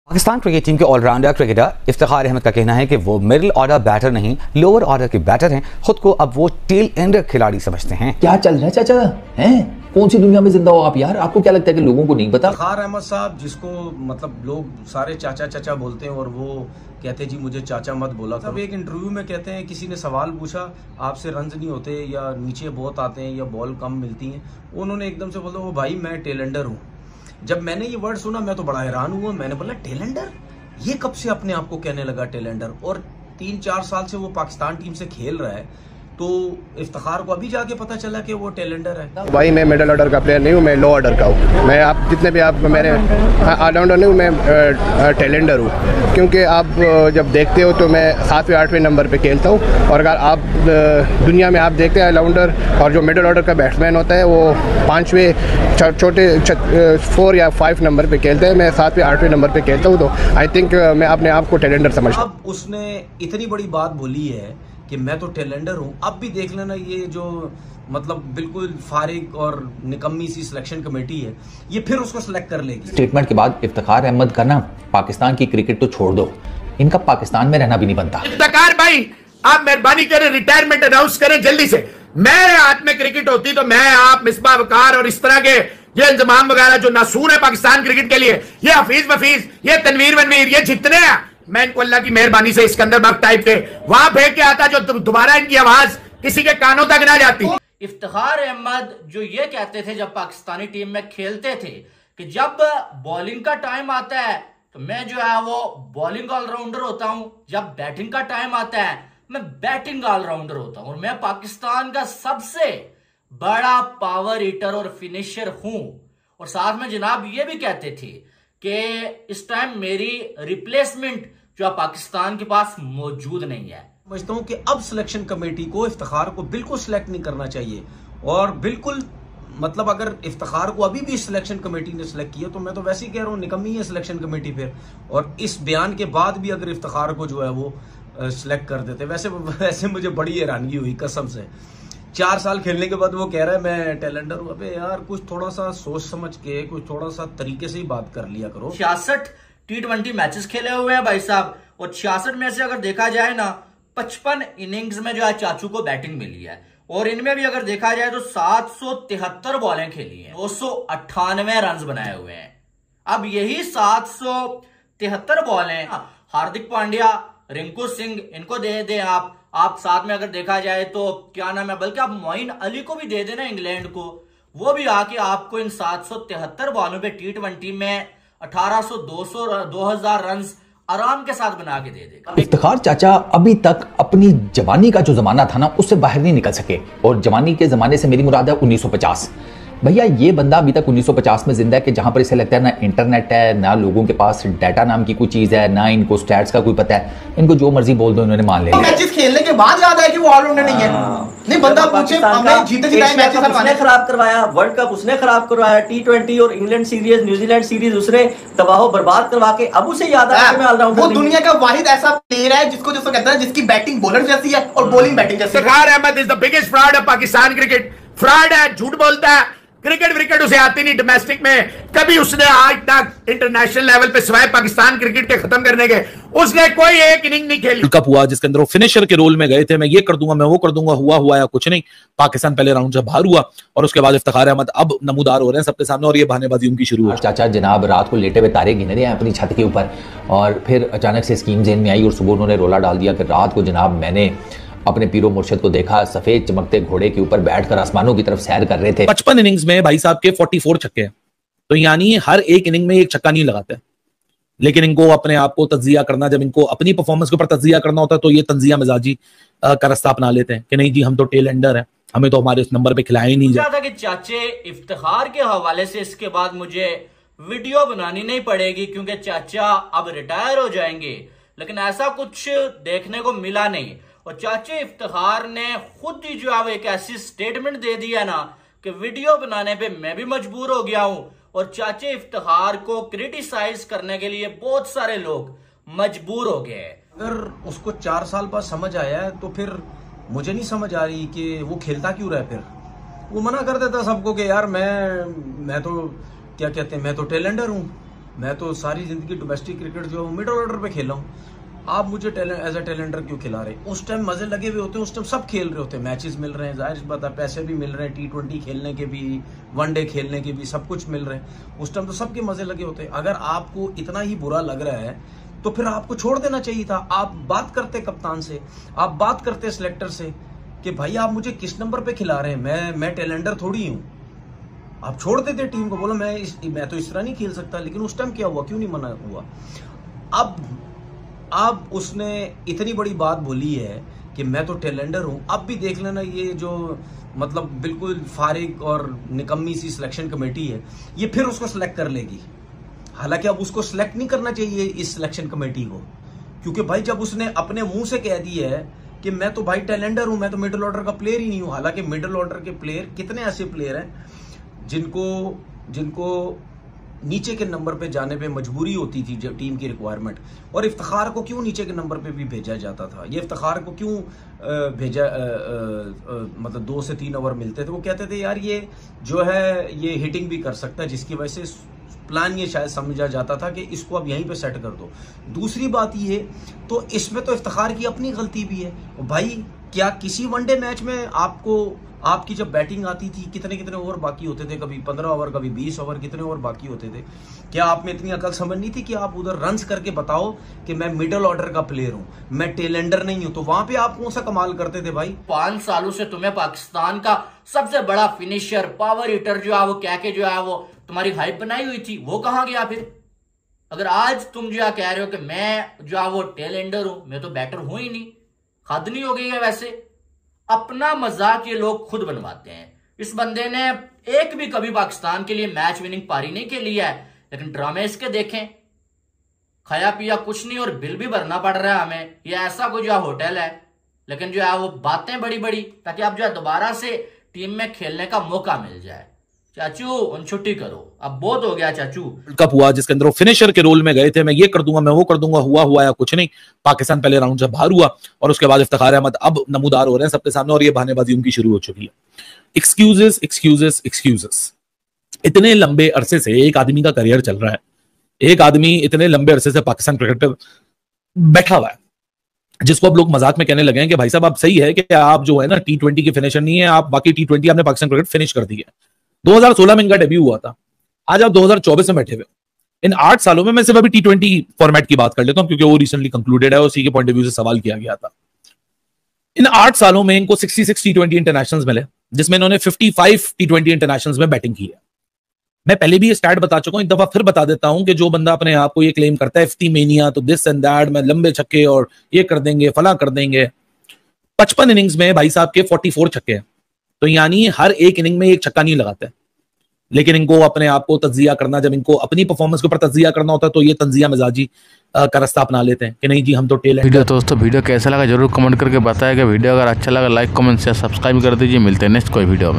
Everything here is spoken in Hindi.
पाकिस्तान क्रिकेट टीम के ऑलराउंडर क्रिकेटर इफ्तिखार अहमद का कहना है कि वो मिडिल ऑर्डर बैटर नहीं, लोअर ऑर्डर के बैटर हैं। खुद को अब वो टेल एंडर खिलाड़ी समझते हैं। क्या चल रहा है चाचा? हैं कौन सी दुनिया में जिंदा हो आप यार? आपको क्या लगता है कि लोगों को नहीं पता? इफ्तिखार अहमद साहब, जिसको मतलब लोग सारे चाचा चाचा बोलते हैं और वो कहते हैं जी मुझे चाचा मत बोला करो। एक इंटरव्यू में कहते हैं, किसी ने सवाल पूछा आपसे रन्स नहीं होते या नीचे बहुत आते हैं या बॉल कम मिलती हैं, उन्होंने एकदम से बोला वो भाई मैं टेल एंडर हूँ। जब मैंने ये वर्ड सुना मैं तो बड़ा हैरान हुआ। मैंने बोला टेलेंडर, ये कब से अपने आप को कहने लगा टेलेंडर? और 3-4 साल से वो पाकिस्तान टीम से खेल रहा है, तो इफ्तिखार को अभी जाके पता चला कि वो टेलेंडर है। भाई मैं मिडिल ऑर्डर का प्लेयर नहीं हूँ, मैं लो ऑर्डर का हूँ। मैं आप जितने भी आप मेरे ऑलराउंडर नहीं हूँ, मैं टेलेंडर हूँ। क्योंकि आप जब देखते हो तो मैं 7वें-8वें नंबर पे खेलता हूँ। और अगर आप दुनिया में आप देखते हैं ऑलराउंडर और जो मिडिल ऑर्डर का बैट्समैन होता है वो 5वें छोटे 4 या 5 नंबर पे खेलते हैं। मैं 7वें-8वें नंबर पे खेलता हूँ, तो आई थिंक मैं अपने आप को टेलेंडर समझता हूँ। अब उसने इतनी बड़ी बात बोली है कि मैं तो टेलेंडर हूँ। अब भी देख लेना, ये जो मतलब बिल्कुल फारिग और निकम्मी सी सिलेक्शन कमेटी है, ये फिर उसको सिलेक्ट कर लेगी। स्टेटमेंट के बाद इफ्तिखार अहमद का ना पाकिस्तान की क्रिकेट तो छोड़ दो, इनका पाकिस्तान में रहना भी नहीं बनता। इफ्तिखार भाई आप मेहरबानी करें रिटायरमेंट अनाउंस करें जल्दी से। मेरे हाथ में क्रिकेट होती तो मैं, आप, मिसबा वकार और इस तरह के ये इंतजाम वगैरह जो नासूर है पाकिस्तान क्रिकेट के लिए, ये हफीज वफीज, ये तनवीर वनवीर, ये जितने हैं, मैं इनको अल्लाह की मेहरबानी से सिकंदर बख्त टाइप के वहां फेंक के आता जो दोबारा इनकी आवाज किसी के कानों तक ना जाती। इफ्तिखार अहमद जो ये कहते थे जब पाकिस्तानी टीम में खेलते थे कि जब बॉलिंग का टाइम आता है तो मैं जो है वो बॉलिंग ऑलराउंडर होता हूं, जब बैटिंग का टाइम आता है मैं बैटिंग ऑलराउंडर होता हूं, और मैं पाकिस्तान का सबसे बड़ा पावर हिटर और फिनिशर हूं। और साथ में जनाब ये भी कहते थे कि इस टाइम मेरी रिप्लेसमेंट जो पाकिस्तान के पास मौजूद नहीं है। समझता हूँ कि अब सिलेक्शन कमेटी को इफ्तिखार को बिल्कुल सिलेक्ट नहीं करना चाहिए। और बिल्कुल मतलब अगर इफ्तिखार को अभी भी सिलेक्शन कमेटी ने सिलेक्ट किया तो मैं तो वैसे ही कह रहा हूँ निकम्मी है सिलेक्शन कमेटी फिर। और इस बयान के बाद भी अगर इफ्तिखार को जो है वो सिलेक्ट कर देते, वैसे मुझे बड़ी हैरानगी हुई कसम से। 4 साल खेलने के बाद वो कह रहा है मैं टेलेंडर हूँ। अबे यार कुछ थोड़ा सा सोच समझ के, कुछ थोड़ा सा तरीके से ही बात कर लिया करो। 66 T20 मैचेस खेले हुए हैं भाई साहब, और 66 में से अगर देखा जाए ना 55 इनिंग्स में जो है चाचू को बैटिंग मिली है, और इनमें भी अगर देखा जाए तो 773 बॉलें खेली हैं, 298 रन बनाए हुए हैं। अब यही 773 बॉलें हार्दिक पांड्या, रिंकू सिंह, इनको दे दे आप साथ में अगर देखा जाए तो क्या नाम है, बल्कि आप मोइन अली को भी दे देना इंग्लैंड को, वो भी आके आपको इन 773 बॉलों पे T20 में 1800, 200, 2000 रन आराम के साथ बना के दे देगा। इफ्तिखार चाचा अभी तक अपनी जवानी का जो जमाना था ना उससे बाहर नहीं निकल सके, और जवानी के जमाने से मेरी मुराद है 1950। भैया ये बंदा अभी तक 1950 में जिंदा है कि जहां पर इसे लगता है ना इंटरनेट है, ना लोगों के पास डाटा नाम की कोई चीज है, ना इनको स्टैट्स का कोई पता है। इनको जो मर्जी बोल दो इन्होंने मान लिया। मैचेस खेलने के बाद याद है कि वो ऑलराउंडर नहीं है। नहीं बंदा पूछे हमें जीते जिताए मैचेस उसने खराब करवाया, वर्ल्ड कप उसने खराब करवाया, T20 और इंग्लैंड सीरीज, न्यूजीलैंड सीरीज उसने तबाह बर्बाद करवा के अब उसे याद आया कि मैं ऑलराउंडर। वो दुनिया का वाहिद ऐसा प्लेयर है जिसको कहता है जिसकी बैटिंग बॉलर जैसी है और बॉलिंग बैटिंग जैसी है। Iftikhar Ahmed is the biggest fraud of Pakistan cricket. Fraud है, झूठ बोलता है, क्रिकेट उसे आती नहीं। डोमेस्टिक में कभी उसने आज तक इंटरनेशनल लेवल पे सिवाय पाकिस्तान क्रिकेट के खत्म करने के उसने कोई एक इनिंग नहीं खेली। कप हुआ जिसके अंदर वो फिनिशर के रोल में गए थे, मैं ये कर दूंगा, मैं वो कर दूंगा, हुआ या कुछ नहीं। पाकिस्तान पहले राउंड से बाहर हुआ और उसके बाद इफ्तिखार अहमद अब नमूदार हो रहे हैं सबके सामने, और ये बहानेबाजी उनकी शुरू हुई। चाचा जनाब रात को लेटे हुए तारे गिने रहे हैं अपनी छत के ऊपर, और फिर अचानक से स्कीम जेन में आई और सुबह उन्होंने रोला डाल दिया कि रात को जनाब मैंने अपने पीरो मुर्शिद को देखा सफेद चमकते घोड़े के ऊपर बैठकर आसमानों की तरफ सैर कर रहे थे। 55 इनिंग्स में भाई साहब के 44 छक्के हैं, तो यानी हर एक इनिंग में एक छक्का नहीं लगाते। लेकिन इनको अपने आप को तज्जिया करना, जब इनको अपनी परफॉर्मेंस के ऊपर तज्जिया करना होता है तो ये तंजिया मिजाजी का रास्ता अपना लेते हैं कि नहीं जी हम तो टेल एंडर हैं, हमें तो हमारे उस नंबर पे खिलाया ही नहीं जाता। कि चाचे इफ्तिखार के हवाले से इसके बाद मुझे वीडियो बनानी नहीं पड़ेगी क्योंकि चाचा अब रिटायर हो जाएंगे, लेकिन ऐसा कुछ देखने को मिला नहीं। और चाचे इफ्तिखार ने खुद ही जो है एक ऐसी स्टेटमेंट दे दिया ना कि वीडियो बनाने पे मैं भी मजबूर हो गया हूं, और चाचे इफ्तिखार को क्रिटिसाइज करने के लिए बहुत सारे लोग मजबूर हो गए। अगर उसको 4 साल बाद समझ आया है तो फिर मुझे नहीं समझ आ रही कि वो खेलता क्यों रहा है। फिर वो मना कर देता सबको कि यार मैं तो क्या कहते हैं, मैं तो टेलेंडर हूँ, मैं तो सारी जिंदगी डोमेस्टिक क्रिकेट जो मिडिल ऑर्डर पे खेला हूँ। आप मुझे एज अ टैलेंटर क्यों खिला रहे? उस टाइम मजे लगे हुए होते हैं, उस टाइम सब खेल रहे होते हैं, मैचेस मिल रहे हैं, जाहिर बात है पैसे भी मिल रहे हैं, T20 खेलने के भी, वनडे खेलने के भी, सब कुछ मिल रहे हैं। उस टाइम तो सबके मजे लगे होते हैं। अगर आपको इतना ही बुरा लग रहा है तो फिर आपको छोड़ देना चाहिए था। आप बात करते कप्तान से, आप बात करते सिलेक्टर से कि भाई आप मुझे किस नंबर पे खिला रहे हैं, मैं टैलेंटर थोड़ी हूँ। आप छोड़ देते टीम को, बोलो मैं तो इस तरह नहीं खेल सकता। लेकिन उस टाइम क्या हुआ, क्यों नहीं मना हुआ? अब उसने इतनी बड़ी बात बोली है कि मैं तो टैलेंटर हूं। अब भी देख लेना, ये जो मतलब बिल्कुल फारिग और निकम्मी सी सिलेक्शन कमेटी है, ये फिर उसको सिलेक्ट कर लेगी। हालांकि अब उसको सिलेक्ट नहीं करना चाहिए इस सिलेक्शन कमेटी को, क्योंकि भाई जब उसने अपने मुंह से कह दिया है कि मैं तो भाई टैलेंटर हूं, मैं तो मिडिल ऑर्डर का प्लेयर ही नहीं हूं। हालांकि मिडिल ऑर्डर के प्लेयर, कितने ऐसे प्लेयर हैं जिनको नीचे के नंबर पे जाने पे मजबूरी होती थी जब टीम की रिक्वायरमेंट, और इफ्तिखार को क्यों नीचे के नंबर पे भी भेजा जाता था? ये इफ्तिखार को क्यों भेजा मतलब 2 से 3 ओवर मिलते थे? वो कहते थे यार ये जो है ये हिटिंग भी कर सकता है, जिसकी वजह से प्लान ये शायद समझा जाता था कि इसको अब यहीं पे सेट कर दो। दूसरी बात ये, तो इसमें तो इफ्तिखार की अपनी गलती भी है भाई। क्या किसी वनडे मैच में आपकी जब बैटिंग आती थी कितने ओवर बाकी होते थे? कभी 15 ओवर, कभी 20 ओवर, कितने ओवर बाकी होते थे? क्या आप में इतनी अकल समझ नहीं थी कि आप उधर रन्स करके बताओ कि मैं मिडिल ऑर्डर का प्लेयर हूं, मैं टैलेंटर नहीं हूं? तो वहां पे आप कौन सा कमाल करते थे भाई? 5 सालों से तुम्हें पाकिस्तान का सबसे बड़ा फिनिशर, पावर हिटर जो है वो कह के जो है वो तुम्हारी हाइप बनाई हुई थी, वो कहां गया फिर? अगर आज तुम जो कह रहे हो कि मैं जो है वो टैलेंटर हूं, मैं तो बैटर हूं ही नहीं, हद नहीं हो गई है? वैसे अपना मजाक ये लोग खुद बनवाते हैं। इस बंदे ने एक भी कभी पाकिस्तान के लिए मैच विनिंग पारी नहीं खेली है, लेकिन ड्रामे इसके देखें, खाया पिया कुछ नहीं और बिल भी भरना पड़ रहा है हमें। ये ऐसा कोई जो होटल है, लेकिन जो है वो बातें बड़ी बड़ी, ताकि आप जो है दोबारा से टीम में खेलने का मौका मिल जाए। चाचू उन छुट्टी करो, अब बहुत हो गया चाचू। कप हुआ जिसके अंदर वो फिनिशर के रोल में गए थे, मैं ये कर दूंगा, मैं वो कर दूंगा, हुआ या कुछ नहीं। पाकिस्तान पहले राउंड जब बाहर हुआ और उसके बाद इफ्तिखार अहमद अब नमूदार हो रहे हैं सबके सामने, और ये बहानेबाजी उनकी शुरू हो चुकी है। Excuses excuses excuses. इतने लंबे अरसे से एक आदमी का करियर चल रहा है, एक आदमी इतने लंबे अरसे से पाकिस्तान क्रिकेट पे बैठा हुआ है, जिसको अब लोग मजाक में कहने लगे हैं कि भाई साहब आप सही है कि आप जो है ना T20 की फिनिशर नहीं है, आप बाकी T20 आपने पाकिस्तान क्रिकेट फिनिश कर दी है। 2016 में इनका डेब्यू हुआ था, आज आप 2024 में बैठे हुए। इन 8 सालों में मैं सिर्फ अभी T20 फॉर्मेट की बात कर लेता हूं, क्योंकि वो रिसेंटली कंक्लूडेड है और उसी के पॉइंट ऑफ व्यू से सवाल किया गया था। इन 8 सालों में इनको 66 T20 इंटरनेशनल्स मिले, जिसमें इन्होंने 55 T20 इंटरनेशनल्स में बैटिंग की है। मैं पहले भी ये स्टैट बता चुका हूं, एक दफा फिर बता देता हूं कि जो बंदा अपने आप को ये क्लेम करता है FT मेनिया, तो दिस एंड दैट, मैं लंबे छक्के और ये कर देंगे, फला कर देंगे। 55 इनिंग्स में भाई साहब के 44 छक्के हैं, तो यानी हर एक इनिंग में एक छक्का नहीं लगाते। लेकिन इनको अपने आप को तज्जिया करना, जब इनको अपनी परफॉर्मेंस के ऊपर तज्जिया करना होता है, तो ये तंजिया मिजाजी का रास्ता अपना लेते हैं कि नहीं जी हम तो टेल। दोस्तों वीडियो कैसा लगा जरूर कमेंट करके बताएगा। वीडियो अगर अच्छा लगा लाइक कमेंट शेयर सब्सक्राइब कर दीजिए। मिलते हैं नेक्स्ट कोई वीडियो में।